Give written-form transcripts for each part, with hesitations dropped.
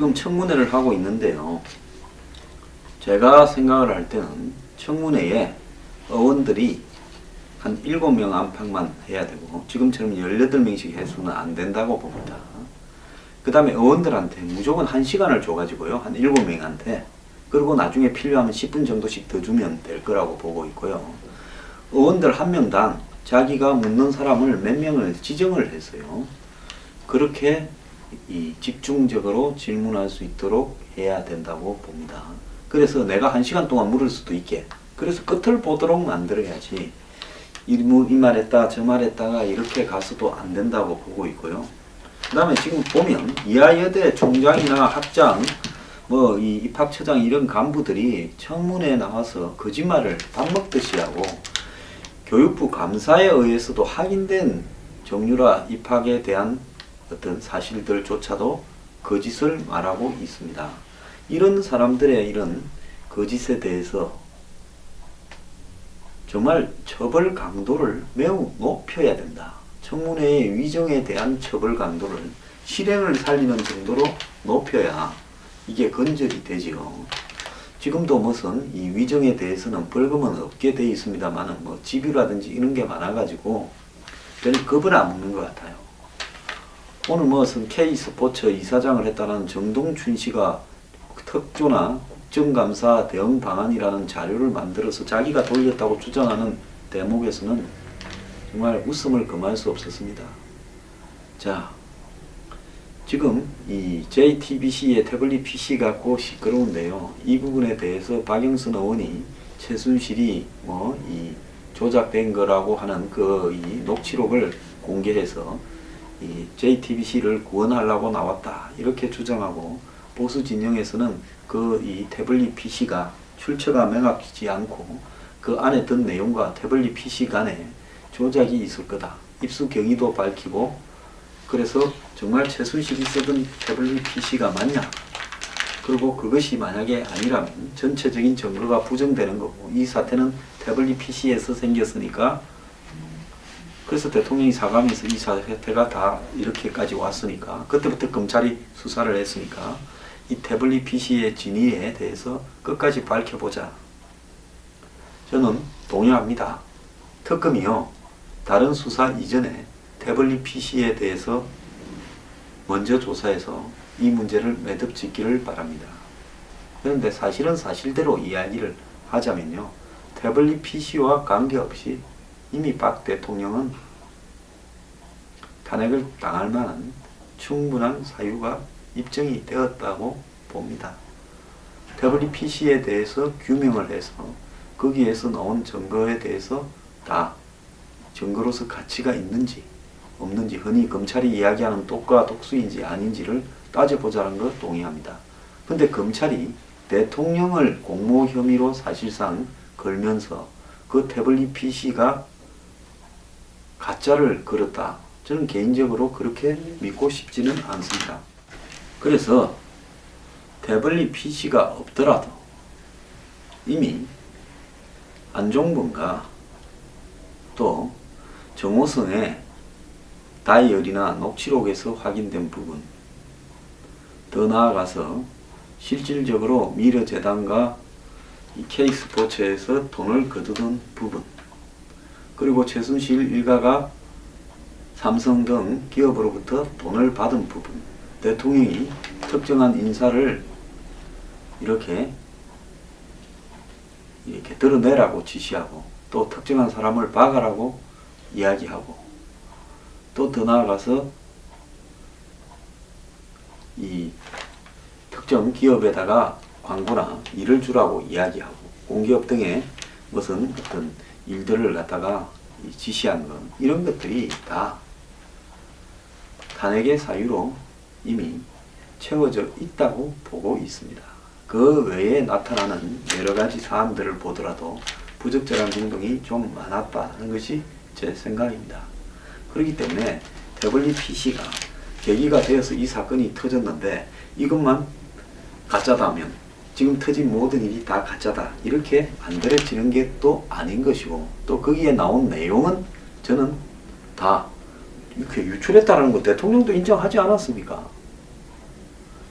지금 청문회를 하고 있는데요. 제가 생각을 할 때는 청문회에 의원들이 한 7명 안팎만 해야 되고 지금처럼 18명씩 해서는 안 된다고 봅니다. 그 다음에 의원들한테 무조건 1시간을 줘가지고요. 한 7명한테. 그리고 나중에 필요하면 10분 정도씩 더 주면 될 거라고 보고 있고요. 의원들 한 명당 자기가 묻는 사람을 몇 명을 지정을 했어요. 그렇게 집중적으로 질문할 수 있도록 해야 된다고 봅니다. 그래서 내가 1시간 동안 물을 수도 있게, 그래서 끝을 보도록 만들어야지 이 말 했다 저 말 했다가 이렇게 가서도 안 된다고 보고 있고요. 그 다음에 지금 보면 이하여대 총장이나 학장 이 입학처장 이런 간부들이 청문회에 나와서 거짓말을 밥 먹듯이 하고 교육부 감사에 의해서도 확인된 정유라 입학에 대한 어떤 사실들조차도 거짓을 말하고 있습니다. 이런 사람들의 이런 거짓에 대해서 정말 처벌 강도를 매우 높여야 된다. 청문회의 위정에 대한 처벌 강도를 실행을 살리는 정도로 높여야 이게 건절이 되지요. 지금도 무슨 이 위정에 대해서는 벌금은 없게 되어 있습니다만은 집유라든지 이런 게 많아가지고 별 겁을 안 먹는 것 같아요. 오늘 무슨 K스포츠 이사장을 했다는 정동춘 씨가 특조나 국정감사 대응 방안이라는 자료를 만들어서 자기가 돌렸다고 주장하는 대목에서는 정말 웃음을 금할 수 없었습니다. 자, 지금 이 JTBC의 태블릿 PC 갖고 시끄러운데요. 이 부분에 대해서 박영선 의원이 최순실이 이 조작된 거라고 하는 이 녹취록을 공개해서 이 JTBC를 구원하려고 나왔다 이렇게 주장하고, 보수 진영에서는 이 태블릿 PC가 출처가 명확하지 않고 그 안에 든 내용과 태블릿 PC 간에 조작이 있을 거다. 입수 경위도 밝히고, 그래서 정말 최순실이 쓰던 태블릿 PC가 맞냐? 그리고 그것이 만약에 아니라면 전체적인 증거가 부정되는 거고, 이 사태는 태블릿 PC에서 생겼으니까, 그래서 대통령이 사과하면서 이 사태가 다 이렇게까지 왔으니까, 그때부터 검찰이 수사를 했으니까 이 태블릿 PC의 진위에 대해서 끝까지 밝혀보자. 저는 동의합니다. 특검이요, 다른 수사 이전에 태블릿 PC에 대해서 먼저 조사해서 이 문제를 매듭짓기를 바랍니다. 그런데 사실은 사실대로 이야기를 하자면요, 태블릿 PC와 관계없이 이미 박 대통령은 탄핵을 당할 만한 충분한 사유가 입증이 되었다고 봅니다. 태블릿 PC에 대해서 규명을 해서 거기에서 나온 증거에 대해서 다 증거로서 가치가 있는지 없는지, 흔히 검찰이 이야기하는 독과 독수인지 아닌지를 따져보자는 것 동의합니다. 근데 검찰이 대통령을 공모 혐의로 사실상 걸면서 그 태블릿 PC가 가짜를 걸었다. 저는 개인적으로 그렇게 믿고 싶지는 않습니다. 그래서 태블릿 PC가 없더라도 이미 안종범과 또 정호성의 다이어리나 녹취록에서 확인된 부분, 더 나아가서 실질적으로 미르재단과 이 K스포츠에서 돈을 거두던 부분, 그리고 최순실 일가가 삼성 등 기업으로부터 돈을 받은 부분, 대통령이 특정한 인사를 이렇게 드러내라고 지시하고, 또 특정한 사람을 박아라고 이야기하고, 또 더 나아가서 이 특정 기업에다가 광고나 일을 주라고 이야기하고, 공기업 등의 무슨 어떤 일들을 갖다가 지시한 것, 이런 것들이 다 탄핵의 사유로 이미 채워져 있다고 보고 있습니다. 그 외에 나타나는 여러 가지 사안들을 보더라도 부적절한 행동이 좀 많았다는 것이 제 생각입니다. 그렇기 때문에 태블릿 PC가 계기가 되어서 이 사건이 터졌는데 이것만 가짜다면 지금 터진 모든 일이 다 가짜다 이렇게 만들어지는 게 또 아닌 것이고, 또 거기에 나온 내용은 저는 다 이렇게 유출했다는 거 대통령도 인정하지 않았습니까?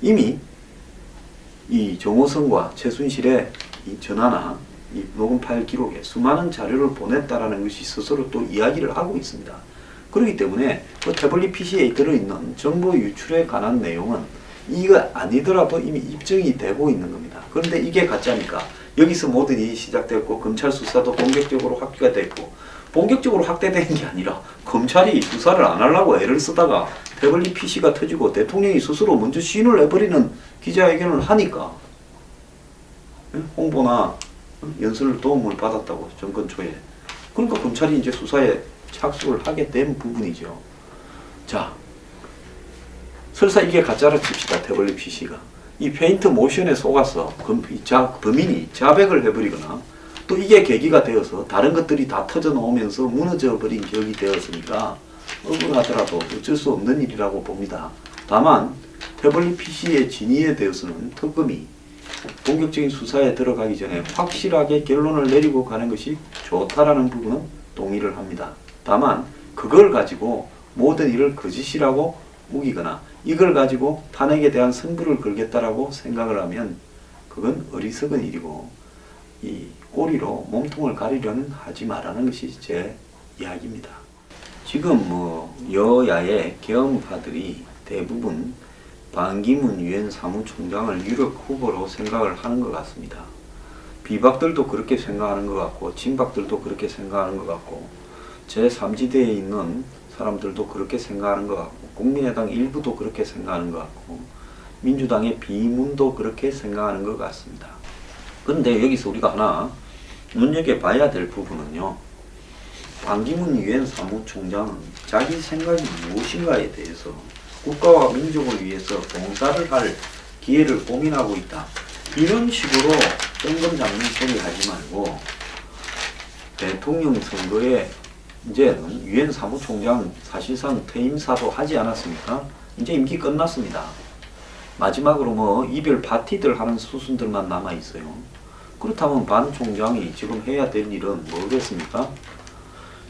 이미 이 정호성과 최순실의 이 전화나 이 녹음 파일 기록에 수많은 자료를 보냈다라는 것이 스스로 또 이야기를 하고 있습니다. 그렇기 때문에 그 태블릿 PC에 들어있는 정보 유출에 관한 내용은 이거 아니더라도 이미 입증이 되고 있는 겁니다. 그런데 이게 가짜니까 여기서 모든 일이 시작됐고 검찰 수사도 본격적으로 확대가 됐고, 본격적으로 확대되는 게 아니라 검찰이 수사를 안 하려고 애를 쓰다가 태블릿 PC가 터지고 대통령이 스스로 먼저 시인을 내버리는 기자회견을 하니까 홍보나 연설 도움을 받았다고, 정권 초에. 그러니까 검찰이 이제 수사에 착수를 하게 된 부분이죠. 자, 설사 이게 가짜라 칩시다. 태블릿 PC가 이 페인트 모션에 속아서 범인이 자백을 해버리거나 또 이게 계기가 되어서 다른 것들이 다 터져 나오면서 무너져 버린 격이 되었으니까 억울하더라도 어쩔 수 없는 일이라고 봅니다. 다만 태블릿 PC의 진위에 대해서는 특검이 본격적인 수사에 들어가기 전에 확실하게 결론을 내리고 가는 것이 좋다라는 부분은 동의를 합니다. 다만 그걸 가지고 모든 일을 거짓이라고 우기거나 이걸 가지고 탄핵에 대한 승부를 걸겠다라고 생각을 하면 그건 어리석은 일이고, 이 꼬리로 몸통을 가리려는 하지 말라는 것이 제 이야기입니다. 지금 여야의 계엄파들이 대부분 반기문 유엔 사무총장을 유력 후보로 생각을 하는 것 같습니다. 비박들도 그렇게 생각하는 것 같고 친박들도 그렇게 생각하는 것 같고 제3지대에 있는 사람들도 그렇게 생각하는 것 같고 국민의당 일부도 그렇게 생각하는 것 같고 민주당의 비문도 그렇게 생각하는 것 같습니다. 그런데 여기서 우리가 하나 눈여겨봐야 될 부분은요, 반기문 유엔 사무총장은 자기 생각이 무엇인가에 대해서 국가와 민족을 위해서 봉사를 할 기회를 고민하고 있다, 이런 식으로 뜬금 잡는 소리 하지 말고 대통령 선거에 이제는 유엔 사무총장 사실상 퇴임사도 하지 않았습니까? 이제 임기 끝났습니다. 마지막으로 이별 파티들 하는 수순들만 남아 있어요. 그렇다면 반 총장이 지금 해야 될 일은 뭐겠습니까?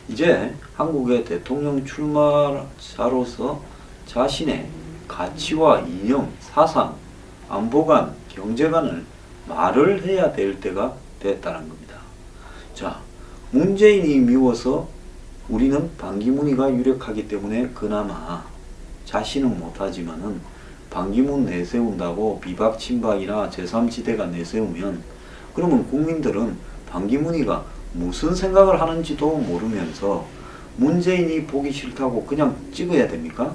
이제 한국의 대통령 출마자로서 자신의 가치와 이념, 사상, 안보관, 경제관을 말을 해야 될 때가 됐다는 겁니다. 자, 문재인이 미워서 우리는 반기문이가 유력하기 때문에 그나마 자신은 못하지만은 반기문 내세운다고 비박 친박이나 제3지대가 내세우면 그러면 국민들은 반기문이가 무슨 생각을 하는지도 모르면서 문재인이 보기 싫다고 그냥 찍어야 됩니까?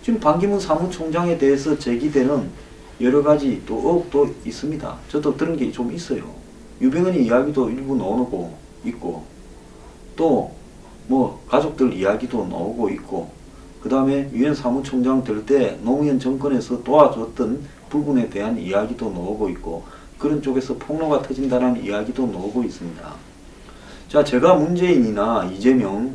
지금 반기문 사무총장에 대해서 제기되는 여러 가지 또 의혹도 있습니다. 저도 들은 게 좀 있어요. 유병헌이 이야기도 일부 나오고 있고 또 가족들 이야기도 나오고 있고 그 다음에 유엔 사무총장 될 때 노무현 정권에서 도와줬던 부분에 대한 이야기도 나오고 있고 그런 쪽에서 폭로가 터진다는 이야기도 나오고 있습니다. 자, 제가 문재인이나 이재명,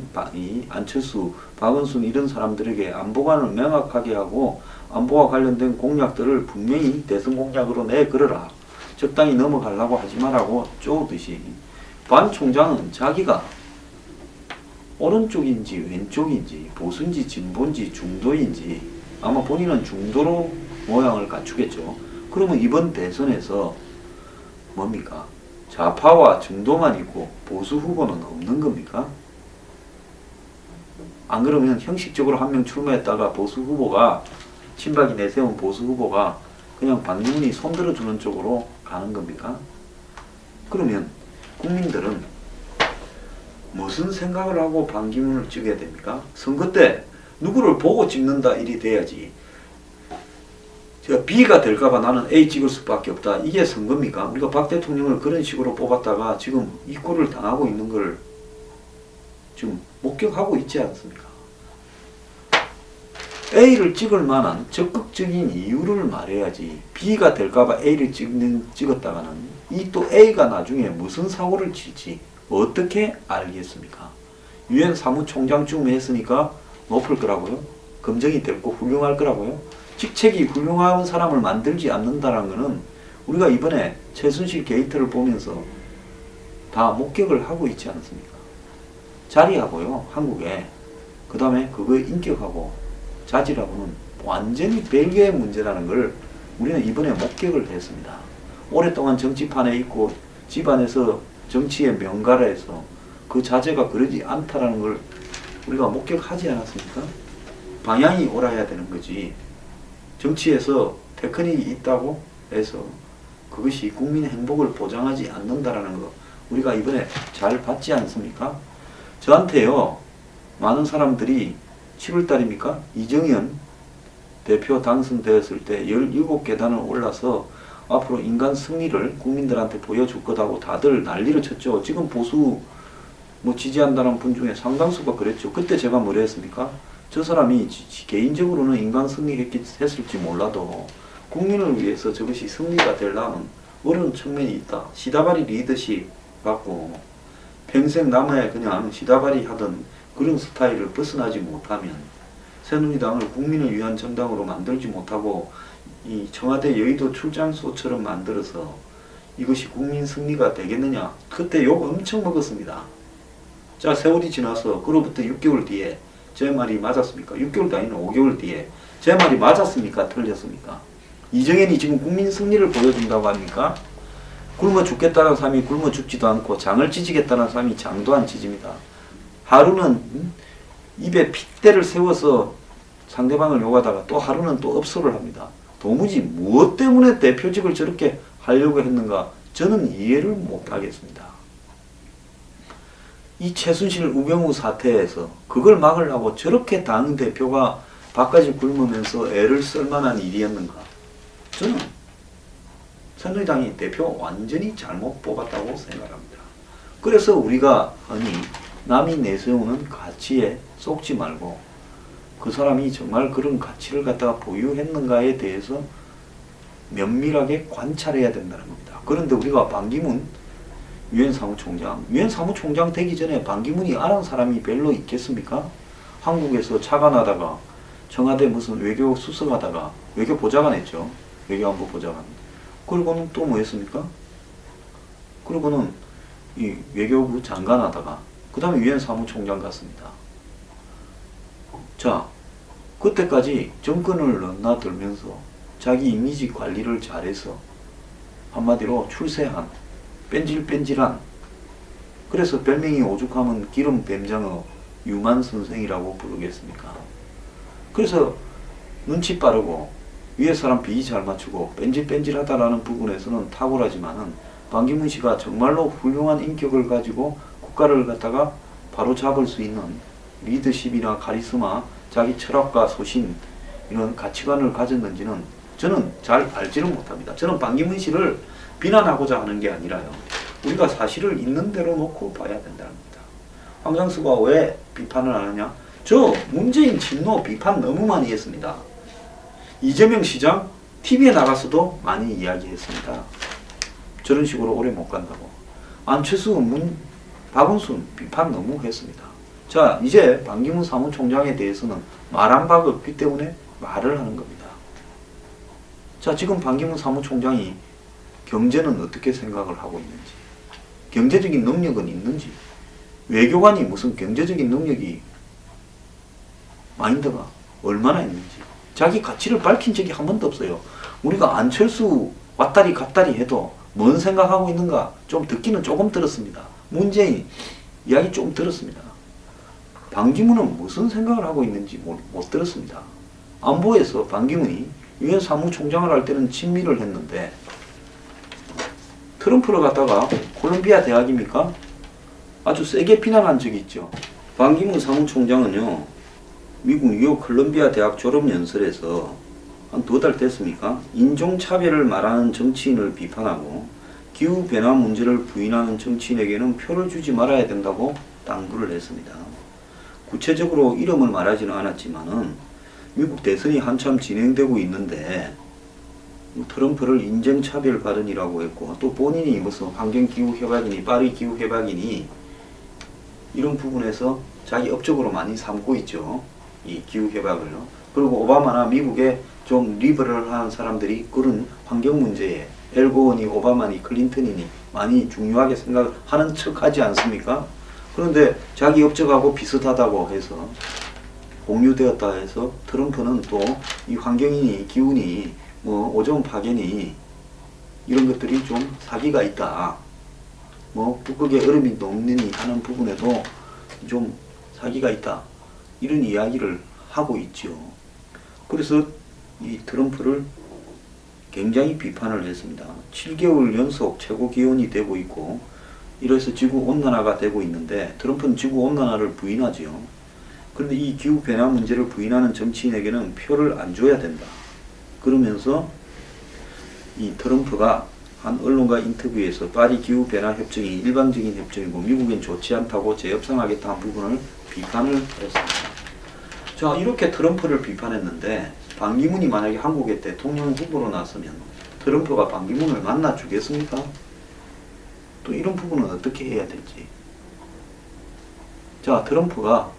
안철수, 박원순 이런 사람들에게 안보관을 명확하게 하고 안보와 관련된 공약들을 분명히 대선 공약으로 내걸어라, 적당히 넘어가려고 하지 말라고 쪼듯이 반 총장은 자기가 오른쪽인지 왼쪽인지 보수인지 진보인지 중도인지 아마 본인은 중도로 모양을 갖추겠죠. 그러면 이번 대선에서 뭡니까? 좌파와 중도만 있고 보수 후보는 없는 겁니까? 안 그러면 형식적으로 한 명 출마했다가 보수 후보가 친박이 내세운 보수 후보가 그냥 반기문이 손들어주는 쪽으로 가는 겁니까? 그러면 국민들은 무슨 생각을 하고 반기문을 찍어야 됩니까? 선거 때 누구를 보고 찍는다 일이 돼야지. 제가 B가 될까봐 나는 A 찍을 수밖에 없다, 이게 선거입니까? 우리가 박 대통령을 그런 식으로 뽑았다가 지금 이 꼴을 당하고 있는 걸 지금 목격하고 있지 않습니까? A를 찍을 만한 적극적인 이유를 말해야지. B가 될까봐 A를 찍었다가는 이 또 A가 나중에 무슨 사고를 칠지 어떻게 알겠습니까? 유엔 사무총장쯤 했으니까 높을 거라고요? 검증이 됐고 훌륭할 거라고요? 직책이 훌륭한 사람을 만들지 않는다는 것은 우리가 이번에 최순실 게이트를 보면서 다 목격을 하고 있지 않습니까? 자리하고요, 한국에. 그 그 다음에 그거의 인격하고 자질하고는 완전히 별개의 문제라는 걸 우리는 이번에 목격을 했습니다. 오랫동안 정치판에 있고 집안에서 정치에 명가라해서 그 자제가 그러지 않다라는 걸 우리가 목격하지 않았습니까? 방향이 옳아야 되는 거지. 정치에서 테크닉이 있다고 해서 그것이 국민의 행복을 보장하지 않는다라는 거 우리가 이번에 잘 봤지 않습니까? 저한테요, 많은 사람들이 7월달입니까? 이정현 대표 당선되었을 때 17계단을 올라서 앞으로 인간 승리를 국민들한테 보여줄 거다고 다들 난리를 쳤죠. 지금 보수 지지한다는 분 중에 상당수가 그랬죠. 그때 제가 뭐라 했습니까? 저 사람이 개인적으로는 인간 승리했을지 몰라도 국민을 위해서 저것이 승리가 되려면 어려운 측면이 있다. 시다바리 리더십 갖고 평생 남아야 그냥 시다바리 하던 그런 스타일을 벗어나지 못하면 새누리당을 국민을 위한 정당으로 만들지 못하고 이 청와대 여의도 출장소처럼 만들어서 이것이 국민 승리가 되겠느냐. 그때 욕 엄청 먹었습니다. 자, 세월이 지나서 그로부터 6개월 뒤에 제 말이 맞았습니까? 6개월도 아니라 5개월 뒤에 제 말이 맞았습니까? 틀렸습니까? 이정현이 지금 국민 승리를 보여준다고 합니까? 굶어 죽겠다는 사람이 굶어 죽지도 않고 장을 찢으겠다는 사람이 장도 안 찢습니다. 하루는 입에 핏대를 세워서 상대방을 욕하다가 또 하루는 또 업소를 합니다. 도무지 무엇 때문에 대표직을 저렇게 하려고 했는가 저는 이해를 못하겠습니다. 이 최순실 우병우 사태에서 그걸 막으려고 저렇게 당대표가 밥까지 굶으면서 애를 쓸 만한 일이었는가. 저는 새누리당이 대표 완전히 잘못 뽑았다고 생각합니다. 그래서 우리가 흔히 남이 내세우는 가치에 속지 말고 그 사람이 정말 그런 가치를 갖다가 보유했는가에 대해서 면밀하게 관찰해야 된다는 겁니다. 그런데 우리가 반기문 유엔 사무총장 되기 전에 반기문이 아는 사람이 별로 있겠습니까? 한국에서 차관하다가 청와대 무슨 외교 수석하다가 외교 보좌관 했죠. 외교안보 보좌관. 그리고는 또 뭐 했습니까? 그리고는 이 외교부 장관 하다가 그 다음에 유엔 사무총장 갔습니다. 자, 그때까지 정권을 넘나들면서 자기 이미지 관리를 잘해서 한마디로 출세한 뺀질뺀질한, 그래서 별명이 오죽하면 기름 뱀장어 유만 선생이라고 부르겠습니까? 그래서 눈치 빠르고 위에 사람 비위 잘 맞추고 뺀질뺀질하다라는 부분에서는 탁월하지만은 반기문 씨가 정말로 훌륭한 인격을 가지고 국가를 갖다가 바로 잡을 수 있는 리더십이나 카리스마, 자기 철학과 소신 이런 가치관을 가졌는지는 저는 잘 알지는 못합니다. 저는 반기문 씨를 비난하고자 하는 게 아니라요. 우리가 사실을 있는 대로 놓고 봐야 된다는 겁니다. 황장수가 왜 비판을 안 하냐? 저 문재인 친노 비판 너무 많이 했습니다. 이재명 시장 TV에 나가서도 많이 이야기했습니다. 저런 식으로 오래 못 간다고. 안철수, 박원순 비판 너무 했습니다. 자, 이제 반기문 사무총장에 대해서는 말한 바가 없기 때문에 말을 하는 겁니다. 자, 지금 반기문 사무총장이 경제는 어떻게 생각을 하고 있는지, 경제적인 능력은 있는지, 외교관이 무슨 경제적인 능력이 마인드가 얼마나 있는지 자기 가치를 밝힌 적이 한 번도 없어요. 우리가 안철수 왔다리 갔다리 해도 뭔 생각하고 있는가 좀 듣기는 조금 들었습니다. 문재인 이야기 좀 들었습니다. 반기문은 무슨 생각을 하고 있는지 못 들었습니다. 안보에서 반기문이 유엔 사무총장을 할 때는 친미를 했는데 트럼프를 갖다가 콜롬비아 대학입니까? 아주 세게 비난한 적이 있죠. 반기문 사무총장은요, 미국 뉴욕 콜롬비아 대학 졸업연설에서 한 2달 됐습니까? 인종차별을 말하는 정치인을 비판하고 기후변화 문제를 부인하는 정치인에게는 표를 주지 말아야 된다고 당부를 했습니다. 구체적으로 이름을 말하지는 않았지만은 미국 대선이 한참 진행되고 있는데 트럼프를 인종차별 발언이라고 했고, 또 본인이 무슨 환경기후협약이니 파리기후협약이니 이런 부분에서 자기 업적으로 많이 삼고 있죠. 이 기후협약을요. 그리고 오바마나 미국의 좀 리버럴한 사람들이 그런 환경 문제에 엘고원이 오바마니 클린턴이니 많이 중요하게 생각하는 척 하지 않습니까? 그런데 자기 업적하고 비슷하다고 해서 공유되었다 해서 트럼프는 또 이 환경이니 기후니 오존 파견이 이런 것들이 좀 사기가 있다. 북극의 얼음이 녹느니 하는 부분에도 좀 사기가 있다. 이런 이야기를 하고 있죠. 그래서 이 트럼프를 굉장히 비판을 했습니다. 7개월 연속 최고 기온이 되고 있고 이래서 지구온난화가 되고 있는데 트럼프는 지구온난화를 부인하지요. 그런데 이 기후변화 문제를 부인하는 정치인에게는 표를 안 줘야 된다. 그러면서 이 트럼프가 한 언론과 인터뷰에서 파리 기후변화 협정이 일방적인 협정이고 미국엔 좋지 않다고 재협상하겠다는 부분을 비판을 했습니다. 자, 이렇게 트럼프를 비판했는데 반기문이 만약에 한국의 대통령 후보로 나서면 트럼프가 반기문을 만나 주겠습니까? 또 이런 부분은 어떻게 해야 될지. 자, 트럼프가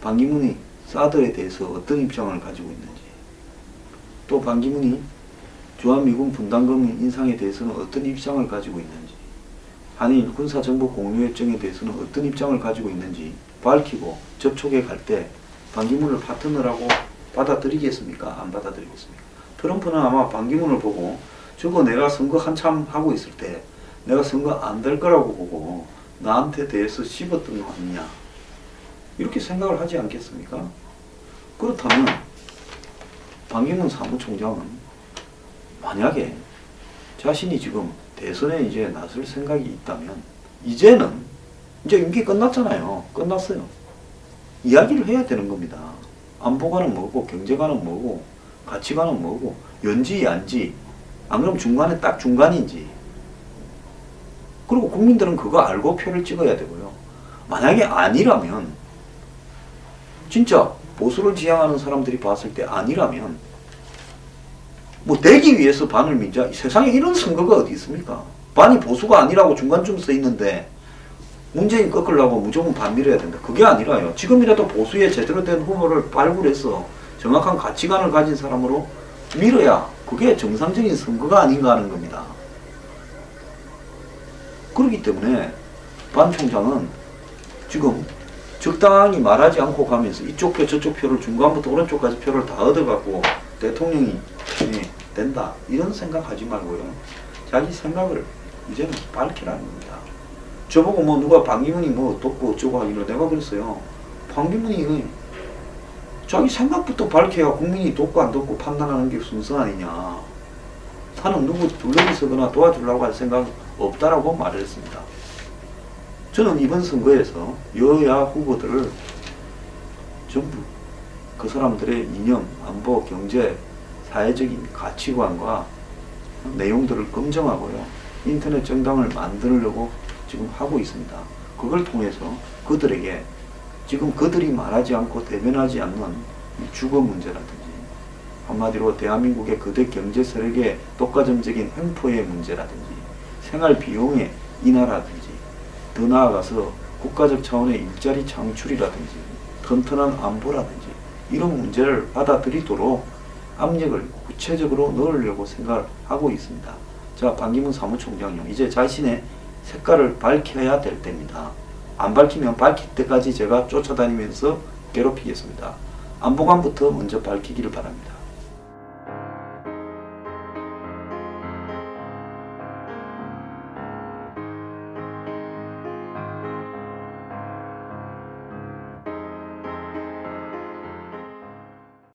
반기문이 사드에 대해서 어떤 입장을 가지고 있는지, 또 반기문이 주한미군 분담금 인상에 대해서는 어떤 입장을 가지고 있는지, 한일 군사정보 공유협정에 대해서는 어떤 입장을 가지고 있는지 밝히고 접촉에 갈 때 반기문을 파트너라고 받아들이겠습니까? 안 받아들이겠습니까? 트럼프는 아마 반기문을 보고 저거 내가 선거 한참 하고 있을 때 내가 선거 안 될 거라고 보고 나한테 대해서 씹었던 거 아니냐, 이렇게 생각을 하지 않겠습니까? 그렇다면 반기문 사무총장은 만약에 자신이 지금 대선에 이제 나설 생각이 있다면 이제는 이제 임기 끝났잖아요. 끝났어요. 이야기를 해야 되는 겁니다. 안보관은 뭐고 경제관은 뭐고 가치관은 뭐고 연지 양지, 안 그러면 중간에 딱 중간인지. 그리고 국민들은 그거 알고 표를 찍어야 되고요. 만약에 아니라면, 진짜 보수를 지향하는 사람들이 봤을 때 아니라면 되기 위해서 반을 민자, 세상에 이런 선거가 어디 있습니까? 반이 보수가 아니라고 중간쯤 써 있는데 문재인 꺾으려고 무조건 반 밀어야 된다. 그게 아니라요. 지금이라도 보수에 제대로 된 후보를 발굴해서 정확한 가치관을 가진 사람으로 밀어야 그게 정상적인 선거가 아닌가 하는 겁니다. 그렇기 때문에 반 총장은 지금 적당히 말하지 않고 가면서 이쪽 표 저쪽 표를 중간부터 오른쪽까지 표를 다 얻어갖고 대통령이 된다, 이런 생각하지 말고요. 자기 생각을 이제는 밝히라는 겁니다. 저보고 누가 반기문이 돕고 어쩌고 하기로 내가 그랬어요. 반기문이 자기 생각부터 밝혀야 국민이 돕고 안 돕고 판단하는 게 순서 아니냐. 나는 누구 둘러리 서거나 도와주려고 할 생각 없다라고 말을 했습니다. 저는 이번 선거에서 여야 후보들을 전부 그 사람들의 이념, 안보, 경제, 사회적인 가치관과 내용들을 검증하고요. 인터넷 정당을 만들려고 지금 하고 있습니다. 그걸 통해서 그들에게 지금 그들이 말하지 않고 대변하지 않는 주거 문제라든지, 한마디로 대한민국의 거대 경제 세력의 독과점적인 횡포의 문제라든지, 생활 비용의 인하라든지, 더 나아가서 국가적 차원의 일자리 창출이라든지, 튼튼한 안보라든지 이런 문제를 받아들이도록 압력을 구체적으로 넣으려고 생각을 하고 있습니다. 자, 반기문 사무총장요, 이제 자신의 색깔을 밝혀야 될 때입니다. 안 밝히면 밝힐 때까지 제가 쫓아다니면서 괴롭히겠습니다. 안보관부터 먼저 밝히기를 바랍니다.